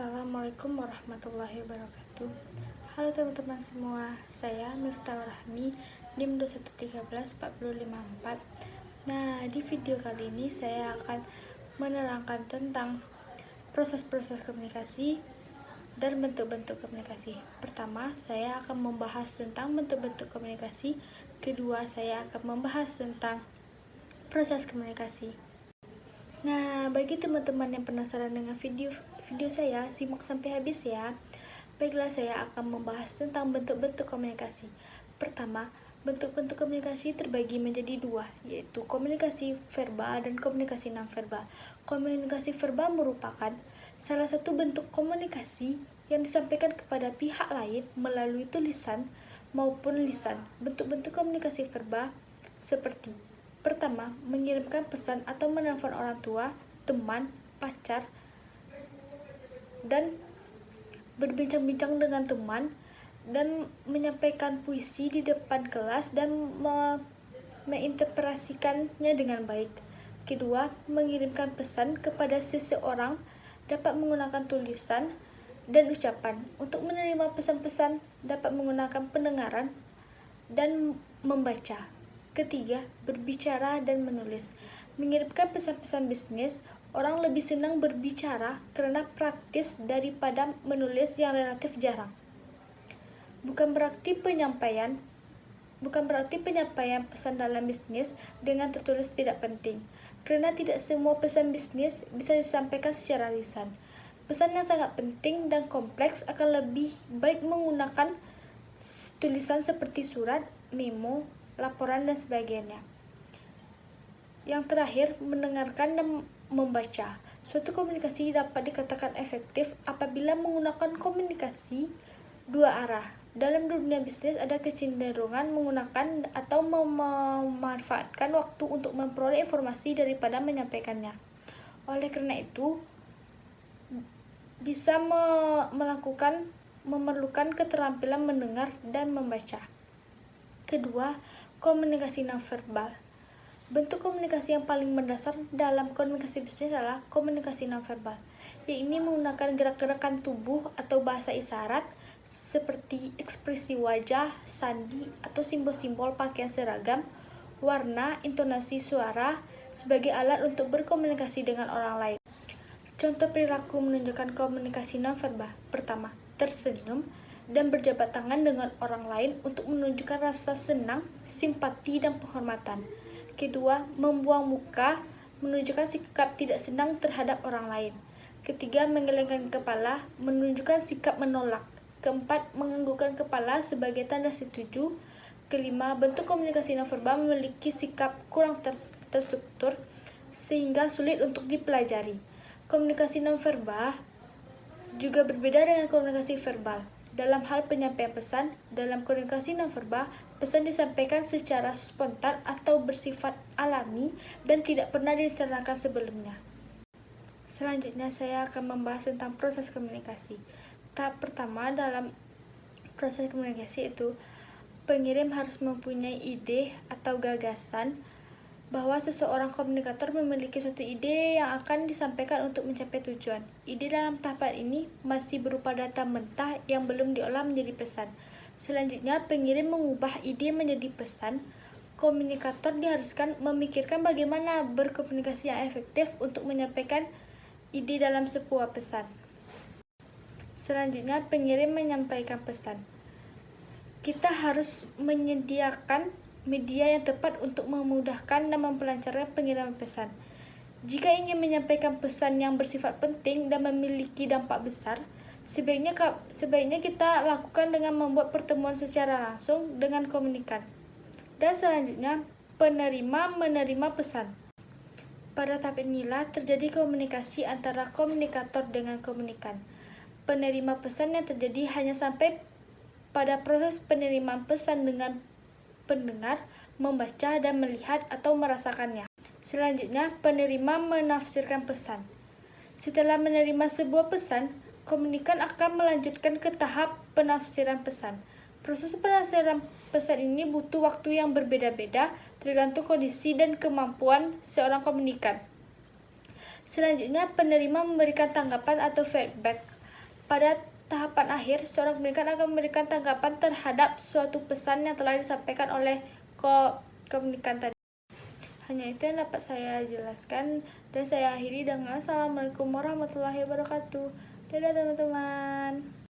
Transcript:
Assalamualaikum warahmatullahi wabarakatuh. Halo teman-teman semua, saya Miftahul Rahmi, NIM 2131454. Nah, di video kali ini saya akan menerangkan tentang proses-proses komunikasi dan bentuk-bentuk komunikasi. Pertama, saya akan membahas tentang bentuk-bentuk komunikasi. Kedua, saya akan membahas tentang proses komunikasi. Nah, bagi teman-teman yang penasaran dengan video saya, simak sampai habis ya. Baiklah, saya akan membahas tentang bentuk-bentuk komunikasi. Pertama, bentuk-bentuk komunikasi terbagi menjadi dua, yaitu komunikasi verbal dan komunikasi non-verbal. Komunikasi verbal merupakan salah satu bentuk komunikasi yang disampaikan kepada pihak lain melalui tulisan maupun lisan. Bentuk-bentuk komunikasi verbal seperti: pertama, mengirimkan pesan atau menelpon orang tua, teman, pacar, dan berbincang-bincang dengan teman, dan menyampaikan puisi di depan kelas dan menginterpretasikannya dengan baik. Kedua, mengirimkan pesan kepada seseorang dapat menggunakan tulisan dan ucapan. Untuk menerima pesan-pesan dapat menggunakan pendengaran dan membaca. Ketiga, berbicara dan menulis. Mengirimkan pesan-pesan bisnis, orang lebih senang berbicara karena praktis daripada menulis yang relatif jarang. Bukan berarti penyampaian pesan dalam bisnis dengan tertulis tidak penting, karena tidak semua pesan bisnis bisa disampaikan secara lisan. Pesan yang sangat penting dan kompleks akan lebih baik menggunakan tulisan seperti surat, memo, laporan, dan sebagainya. Yang terakhir, mendengarkan dan membaca. Suatu komunikasi dapat dikatakan efektif apabila menggunakan komunikasi dua arah. Dalam dunia bisnis ada kecenderungan menggunakan atau memanfaatkan waktu untuk memperoleh informasi daripada menyampaikannya. Oleh karena itu, bisa memerlukan keterampilan mendengar dan membaca. Kedua, komunikasi nonverbal. Bentuk komunikasi yang paling mendasar dalam komunikasi bisnis adalah komunikasi nonverbal, yaitu menggunakan gerak-gerakan tubuh atau bahasa isyarat seperti ekspresi wajah, sandi, atau simbol-simbol pakaian seragam, warna, intonasi suara sebagai alat untuk berkomunikasi dengan orang lain. Contoh perilaku menunjukkan komunikasi nonverbal. Pertama, tersenyum dan berjabat tangan dengan orang lain untuk menunjukkan rasa senang, simpati, dan penghormatan. Kedua, membuang muka, menunjukkan sikap tidak senang terhadap orang lain. Ketiga, menggelengkan kepala, menunjukkan sikap menolak. Keempat, menganggukkan kepala sebagai tanda setuju. Kelima, bentuk komunikasi nonverbal memiliki sikap kurang terstruktur sehingga sulit untuk dipelajari. Komunikasi nonverbal juga berbeda dengan komunikasi verbal. Dalam hal penyampaian pesan, dalam komunikasi nonverbal, pesan disampaikan secara spontan atau bersifat alami dan tidak pernah direncanakan sebelumnya. Selanjutnya, saya akan membahas tentang proses komunikasi. Tahap pertama dalam proses komunikasi itu, pengirim harus mempunyai ide atau gagasan bahwa seseorang komunikator memiliki suatu ide yang akan disampaikan untuk mencapai tujuan. Ide dalam tahapan ini masih berupa data mentah yang belum diolah menjadi pesan. Selanjutnya, pengirim mengubah ide menjadi pesan. Komunikator diharuskan memikirkan bagaimana berkomunikasi yang efektif untuk menyampaikan ide dalam sebuah pesan. Selanjutnya, pengirim menyampaikan pesan. Kita harus menyediakan media yang tepat untuk memudahkan dan memperlancarkan pengiriman pesan. Jika ingin menyampaikan pesan yang bersifat penting dan memiliki dampak besar, sebaiknya kita lakukan dengan membuat pertemuan secara langsung dengan komunikan. Dan selanjutnya, penerima menerima pesan. Pada tahap inilah terjadi komunikasi antara komunikator dengan komunikan. Penerima pesan yang terjadi hanya sampai pada proses penerimaan pesan dengan pendengar, membaca, dan melihat atau merasakannya. Selanjutnya, penerima menafsirkan pesan. Setelah menerima sebuah pesan, komunikan akan melanjutkan ke tahap penafsiran pesan. Proses penafsiran pesan ini butuh waktu yang berbeda-beda tergantung kondisi dan kemampuan seorang komunikan. Selanjutnya, penerima memberikan tanggapan atau feedback. Pada tahapan akhir, seorang komunikan akan memberikan tanggapan terhadap suatu pesan yang telah disampaikan oleh komunikan tadi. Hanya itu yang dapat saya jelaskan, dan saya akhiri dengan Assalamualaikum warahmatullahi wabarakatuh. Dadah teman-teman.